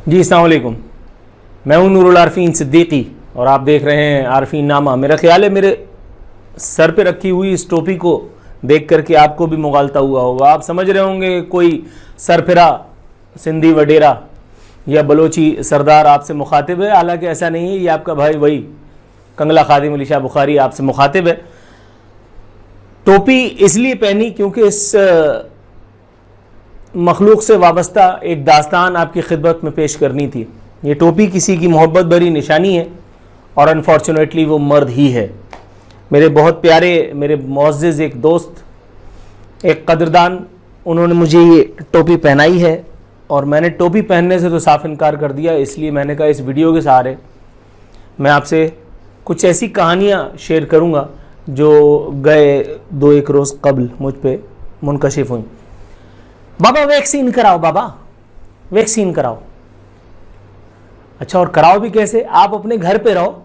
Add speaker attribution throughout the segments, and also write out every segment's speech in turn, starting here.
Speaker 1: जी अस्सलाम वालेकुम। मैं हूं नूरुल आरफीन सिद्दीकी और आप देख रहे हैं आरफीन नामा। मेरा ख्याल है मेरे सर पे रखी हुई इस टोपी को देख करके आपको भी मुगालता हुआ होगा। आप समझ रहे होंगे कोई सरफिरा सिंधी वडेरा या बलोची सरदार आपसे मुखातिब है। हालांकि ऐसा नहीं है, ये आपका भाई वही कंगला खादिम अली शाह बुखारी आपसे मुखातिब है। टोपी इसलिए पहनी क्योंकि इस मखलूक से वाबस्ता एक दास्तान आपकी खिदमत में पेश करनी थी। ये टोपी किसी की मोहब्बत भरी निशानी है और अनफॉर्चुनेटली वो मर्द ही है। मेरे बहुत प्यारे, मेरे मुअज़्ज़िज़ एक दोस्त, एक कदरदान, उन्होंने मुझे ये टोपी पहनाई है और मैंने टोपी पहनने से तो साफ इनकार कर दिया। इसलिए मैंने कहा इस वीडियो के सहारे मैं आपसे कुछ ऐसी कहानियाँ शेयर करूँगा जो गए 2-1 रोज़ कबल मुझ पे मुनकशिफ हुई। बाबा वैक्सीन कराओ, बाबा वैक्सीन कराओ। अच्छा, और कराओ भी कैसे? आप अपने घर पे रहो,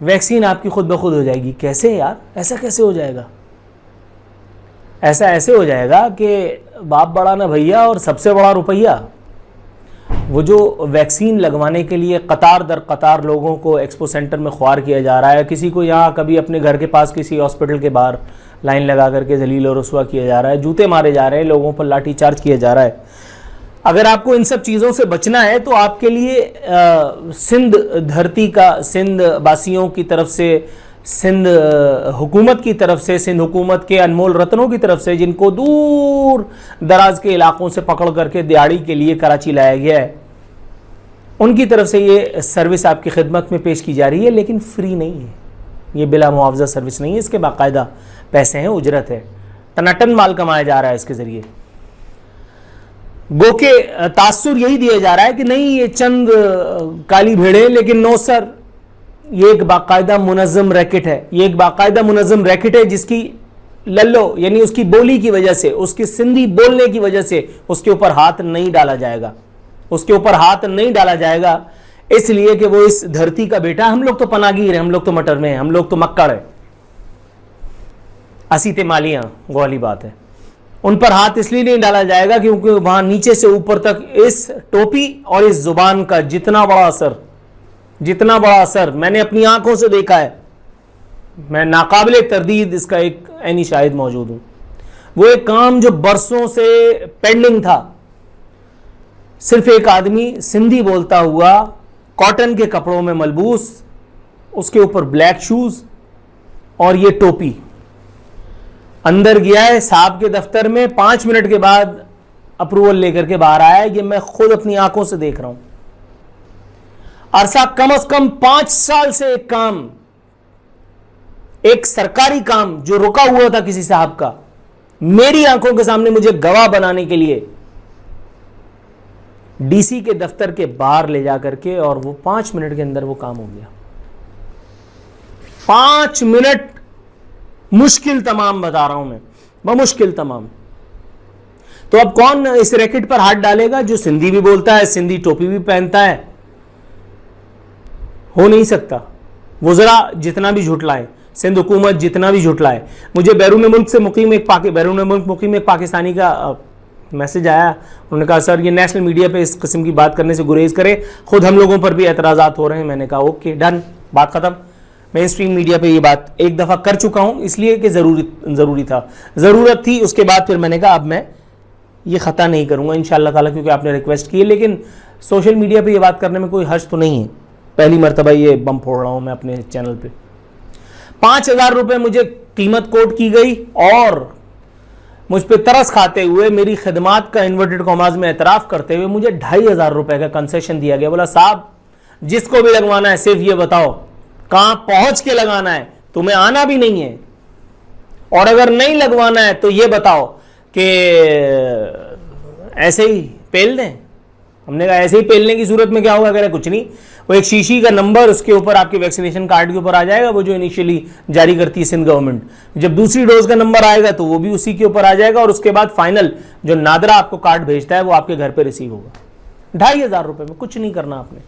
Speaker 1: वैक्सीन आपकी खुद ब खुद हो जाएगी। कैसे यार, ऐसा कैसे हो जाएगा? ऐसा ऐसे हो जाएगा कि बाप बड़ा ना भैया और सबसे बड़ा रुपया। वो जो वैक्सीन लगवाने के लिए कतार दर कतार लोगों को एक्सपो सेंटर में ख्वार किया जा रहा है, किसी को यहाँ कभी अपने घर के पास किसी हॉस्पिटल के बाहर लाइन लगा करके जलील और रुस्वा किया जा रहा है, जूते मारे जा रहे हैं, लोगों पर लाठी चार्ज किया जा रहा है। अगर आपको इन सब चीज़ों से बचना है तो आपके लिए सिंध धरती का, सिंध वासियों की तरफ से, सिंध हुकूमत की तरफ से, सिंध हुकूमत के अनमोल रत्नों की तरफ से, जिनको दूर दराज के इलाकों से पकड़ करके दिहाड़ी के लिए कराची लाया गया है, उनकी तरफ से ये सर्विस आपकी खिदमत में पेश की जा रही है। लेकिन फ्री नहीं है, ये बिला मुआवजा सर्विस नहीं है, इसके बाकायदा पैसे हैं, उजरत है, टनाटन माल कमाया जा रहा है इसके ज़रिए। गो के तासुर यही दिया जा रहा है कि नहीं ये चंद काली भेड़े, लेकिन नो सर, ये एक बाकायदा मुनज़्ज़म रैकेट है। ये एक बाकायदा मुनज़्ज़म रैकेट है जिसकी लल्लो यानी उसकी बोली की वजह से, उसकी सिंधी बोलने की वजह से उसके ऊपर हाथ नहीं डाला जाएगा। उसके ऊपर हाथ नहीं डाला जाएगा इसलिए कि वो इस धरती का बेटा। हम लोग तो पनागीर हैं, हम लोग तो मटर में हैं, हम लोग तो मक्कड़ है, असीते मालियां, वो वाली बात है। उन पर हाथ इसलिए नहीं डाला जाएगा क्योंकि वहां नीचे से ऊपर तक इस टोपी और इस जुबान का जितना बड़ा असर मैंने अपनी आंखों से देखा है, मैं नाकाबिले तरदीद इसका एक ऐनी शाहिद मौजूद हूं। वो एक काम जो बरसों से पेंडिंग था, सिर्फ एक आदमी सिंधी बोलता हुआ, कॉटन के कपड़ों में मलबूस, उसके ऊपर ब्लैक शूज और ये टोपी, अंदर गया है साहब के दफ्तर में, 5 मिनट के बाद अप्रूवल लेकर के बाहर आया है। ये मैं खुद अपनी आंखों से देख रहा हूं। अरसा कम से कम 5 साल से एक काम, एक सरकारी काम जो रुका हुआ था किसी साहब का, मेरी आंखों के सामने मुझे गवाह बनाने के लिए डीसी के दफ्तर के बाहर ले जाकर के, और वो 5 मिनट के अंदर वो काम हो गया। 5 मिनट मुश्किल तमाम बता रहा हूं मैं, मुश्किल तमाम। तो अब कौन इस रैकेट पर हाथ डालेगा जो सिंधी भी बोलता है, सिंधी टोपी भी पहनता है? हो नहीं सकता। वो जरा जितना भी झुटलाए, सिंध हुकूमत जितना भी झुटलाए। मुझे बैरून मुल्क से मुकीम एक पाकिस्तानी का मैसेज आया। उन्होंने कहा सर ये नेशनल मीडिया पे इस किस्म की बात करने से गुरेज करें, खुद हम लोगों पर भी एतराज़ात हो रहे हैं। मैंने कहा ओके डन, बात ख़त्म। मैं स्ट्रीम मीडिया पे ये बात एक दफ़ा कर चुका हूँ, इसलिए कि ज़रूरत थी। उसके बाद फिर मैंने कहा अब मैं ये ख़ता नहीं करूँगा इंशाअल्लाह ताला, क्योंकि आपने रिक्वेस्ट की है। लेकिन सोशल मीडिया पे ये बात करने में कोई हर्ज तो नहीं है। पहली मरतबा ये बम फोड़ रहा हूँ मैं अपने चैनल पे। 5,000 रुपये मुझे कीमत कोट की गई और मुझ पर तरस खाते हुए, मेरी खिदमात का इन्वर्टेड कॉमास में एतराफ़ करते हुए मुझे 2,500 रुपये का कंसेशन दिया गया। बोला साहब जिसको भी लगवाना है सिर्फ ये बताओ कहाँ पहुंच के लगाना है, तुम्हें आना भी नहीं है, और अगर नहीं लगवाना है तो ये बताओ कि ऐसे ही पेल दें। हमने कहा ऐसे ही पेलने की सूरत में क्या होगा? अगर कुछ नहीं, वो एक शीशी का नंबर उसके ऊपर आपके वैक्सीनेशन कार्ड के ऊपर आ जाएगा, वो जो इनिशियली जारी करती है सिंध गवर्नमेंट। जब दूसरी डोज का नंबर आएगा तो वो भी उसी के ऊपर आ जाएगा, और उसके बाद फाइनल जो नादरा आपको कार्ड भेजता है वो आपके घर पे रिसीव होगा। 2,500 रुपये में कुछ नहीं करना आपने।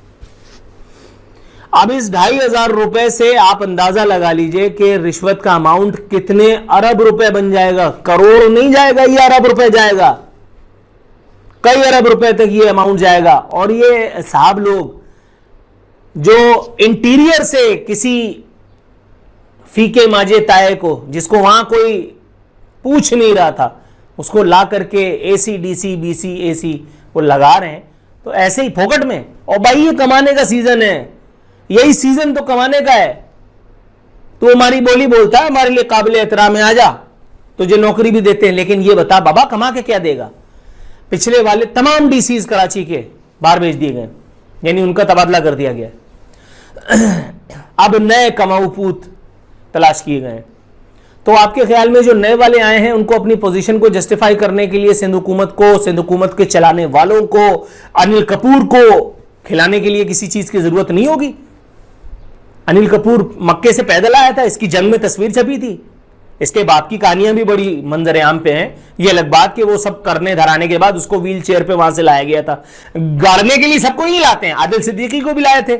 Speaker 1: अब इस 2,500 रुपए से आप अंदाजा लगा लीजिए कि रिश्वत का अमाउंट कितने अरब रुपए बन जाएगा। करोड़ नहीं जाएगा, ये अरब रुपए जाएगा। कई अरब रुपए तक ये अमाउंट जाएगा। और ये साहब लोग जो इंटीरियर से किसी फीके माजे ताये को, जिसको वहां कोई पूछ नहीं रहा था, उसको ला करके एसी डीसी बीसी एसी वो लगा रहे हैं, तो ऐसे ही फोकट में। और भाई ये कमाने का सीजन है, यही सीजन तो कमाने का है। तो हमारी बोली बोलता है हमारे लिए काबिल एहतराम है, आजा तुझे नौकरी भी देते हैं, लेकिन ये बता बाबा कमा के क्या देगा। पिछले वाले तमाम डीसीज कराची के बाहर भेज दिए गए, यानी उनका तबादला कर दिया गया। अब नए कमाऊ पूत तलाश किए गए। तो आपके ख्याल में जो नए वाले आए हैं उनको अपनी पोजीशन को जस्टिफाई करने के लिए सिंध हुकूमत को, सिंध हुकूमत के चलाने वालों को, अनिल कपूर को खिलाने के लिए किसी चीज की जरूरत नहीं होगी। अनिल कपूर मक्के से पैदल आया था, इसकी जंग में तस्वीर छपी थी, इसके बाप की कहानियां भी बड़ी मंजर आम पे हैं। ये अलग बात कि वो सब करने धराने के बाद उसको व्हील चेयर पे वहां से लाया गया था। गाड़ने के लिए सबको ही लाते हैं, आदिल सिद्दीकी को भी लाए थे,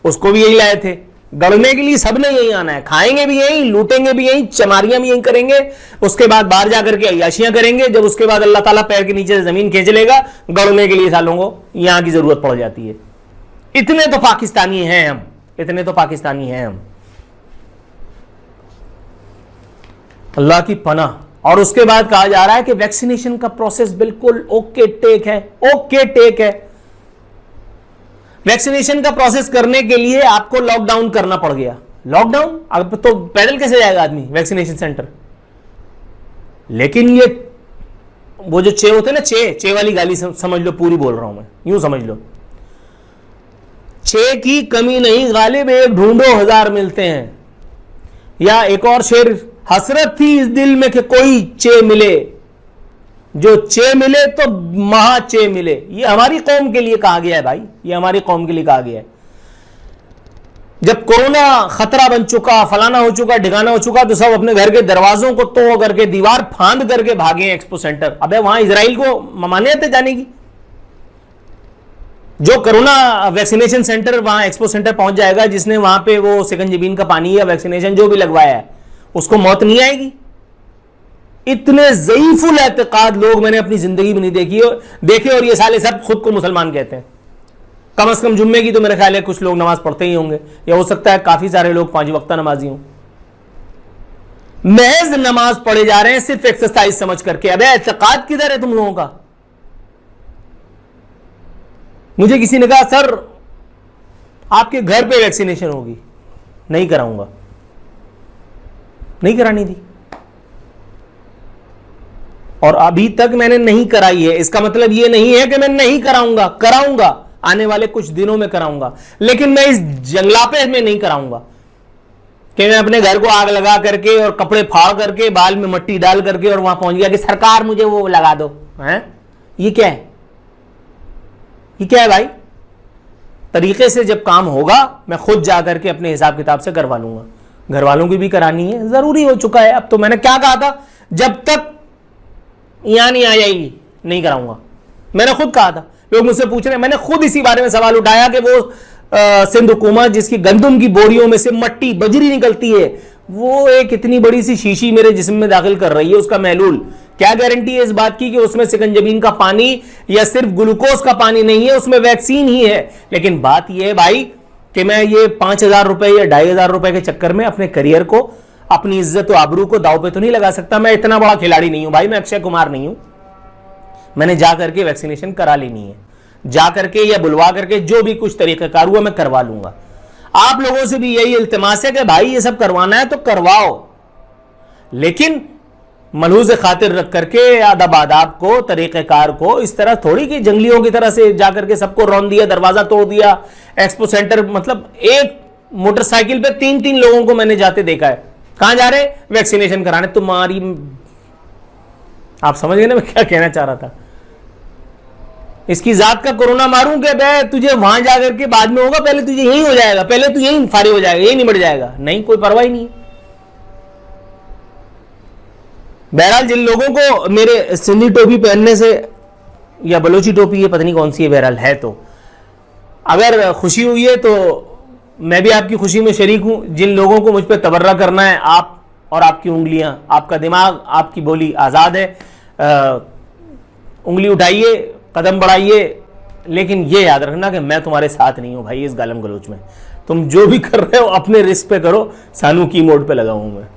Speaker 1: उसको भी यही लाए थे। गड़ने के लिए सबने यही आना है, खाएंगे भी यही, लूटेंगे भी यही, चमारियां भी यही करेंगे, उसके बाद बाहर जाकर के अय्याशियां करेंगे। जब उसके बाद अल्लाह ताला पैर के नीचे से जमीन खींच लेगा, गड़ने के लिए सालों को यहां की जरूरत पड़ जाती है। इतने तो पाकिस्तानी हैं हम, इतने तो पाकिस्तानी हैं हम, अल्लाह की पनाह। और उसके बाद कहा जा रहा है कि वैक्सीनेशन का प्रोसेस बिल्कुल ओके टेक है, ओके टेक है। वैक्सीनेशन का प्रोसेस करने के लिए आपको लॉकडाउन करना पड़ गया। लॉकडाउन, अब तो पैदल कैसे जाएगा आदमी वैक्सीनेशन सेंटर। लेकिन ये वो जो चे होते हैं ना, चे वाली गाली समझ लो, पूरी बोल रहा हूं मैं, यूं समझ लो, चे की कमी नहीं गालिब, एक ढूंढो हजार मिलते हैं। या एक और शेर, हसरत थी इस दिल में कि कोई चे मिले, जो चे मिले तो महा चे मिले। ये हमारी कौम के लिए कहा गया है भाई, ये हमारी कौम के लिए कहा गया है। जब कोरोना खतरा बन चुका, फलाना हो चुका, ठिकाना हो चुका, तो सब अपने घर के दरवाजों को तोड़ करके, दीवार फांद करके भागे एक्सपो सेंटर। अबे वहां इजराइल को मान्यता है जाने की। जो कोरोना वैक्सीनेशन सेंटर वहां एक्सपो सेंटर पहुंच जाएगा, जिसने वहां पे वो सिकंजबीन का पानी या वैक्सीनेशन जो भी लगवाया है, उसको मौत नहीं आएगी। इतने ज़ईफुल एतकाद लोग मैंने अपनी जिंदगी में नहीं देखे, और ये साले सब खुद को मुसलमान कहते हैं। कम से कम जुम्मे की तो मेरे ख्याल है कुछ लोग नमाज पढ़ते ही होंगे, या हो सकता है काफी सारे लोग 5 वक्ता नमाजी हों। महज नमाज पढ़े जा रहे हैं सिर्फ एक्सरसाइज समझ करके। अबे एतकाद किधर है तुम लोगों का। मुझे किसी ने कहा सर आपके घर पे वैक्सीनेशन होगी, नहीं कराऊंगा, नहीं करानी थी, और अभी तक मैंने नहीं कराई है। इसका मतलब यह नहीं है कि मैं नहीं कराऊंगा, कराऊंगा, आने वाले कुछ दिनों में कराऊंगा, लेकिन मैं इस जंगलापे में नहीं कराऊंगा कि मैं अपने घर को आग लगा करके और कपड़े फाड़ करके बाल में मट्टी डाल करके और वहां पहुंच गया कि सरकार मुझे वो लगा दो। हैं, ये क्या है, ये क्या है भाई। तरीके से जब काम होगा मैं खुद जाकर के अपने हिसाब किताब से करवा लूंगा, घर वालों की भी करानी है, जरूरी हो चुका है अब तो। मैंने क्या कहा था, जब तक यहां नहीं आ जाएगी नहीं कराऊंगा, मैंने खुद कहा था। लोग मुझसे पूछ रहे हैं, मैंने खुद इसी बारे में सवाल उठाया कि वो सिंध हुकूमत जिसकी गंदम की बोरियों में से मट्टी बजरी निकलती है, वो एक इतनी बड़ी सी शीशी मेरे जिस्म में दाखिल कर रही है, उसका महलूल, क्या गारंटी है इस बात की कि उसमें सिकंजबीन का पानी या सिर्फ ग्लूकोज का पानी नहीं है, उसमें वैक्सीन ही है। लेकिन बात यह है भाई कि मैं ये 5,000 रुपए या 2,500 रुपए के चक्कर में अपने करियर को, अपनी इज्जत और आबरू को दाव पे तो नहीं लगा सकता। मैं इतना बड़ा खिलाड़ी नहीं हूं भाई, मैं अक्षय कुमार नहीं हूं। मैंने जा करके वैक्सीनेशन करा लेनी है, जा करके या बुलवा करके जो भी कुछ तरीकाकार हुआ मैं करवा लूंगा। आप लोगों से भी यही इल्तिमास है कि भाई ये सब करवाना है तो करवाओ, लेकिन मलहूज खातिर रख करके अदब आदाब को, तरीक़ेकार को, इस तरह थोड़ी कि जंगलियों की तरह से जाकर के सबको रौंद दिया, दरवाजा तोड़ दिया। एक्सपो सेंटर मतलब एक मोटरसाइकिल पे 3-3 लोगों को मैंने जाते देखा है। कहां जा रहे, वैक्सीनेशन कराने। तुम्हारी, आप समझ गए ना मैं क्या कहना चाह रहा था। इसकी जात का कोरोना मारूं क्या बे, तुझे वहां जाकर के बाद में होगा, पहले तुझे यही हो जाएगा, पहले तू यही फारिग हो जाएगा, यही निबट जाएगा। नहीं, कोई परवाह ही नहीं है। बहरहाल जिन लोगों को मेरे सिंधी टोपी पहनने से, या बलोची टोपी, ये पता नहीं कौन सी है, बहरहाल है, तो अगर खुशी हुई है तो मैं भी आपकी खुशी में शरीक हूं। जिन लोगों को मुझ पर तबर्रा करना है, आप और आपकी उंगलियां, आपका दिमाग, आपकी बोली आज़ाद है। उंगली उठाइए, कदम बढ़ाइए, लेकिन ये याद रखना कि मैं तुम्हारे साथ नहीं हूं भाई इस गालम गलोच में। तुम जो भी कर रहे हो अपने रिस्क पे करो, सानू की मोड पे लगा हूं मैं।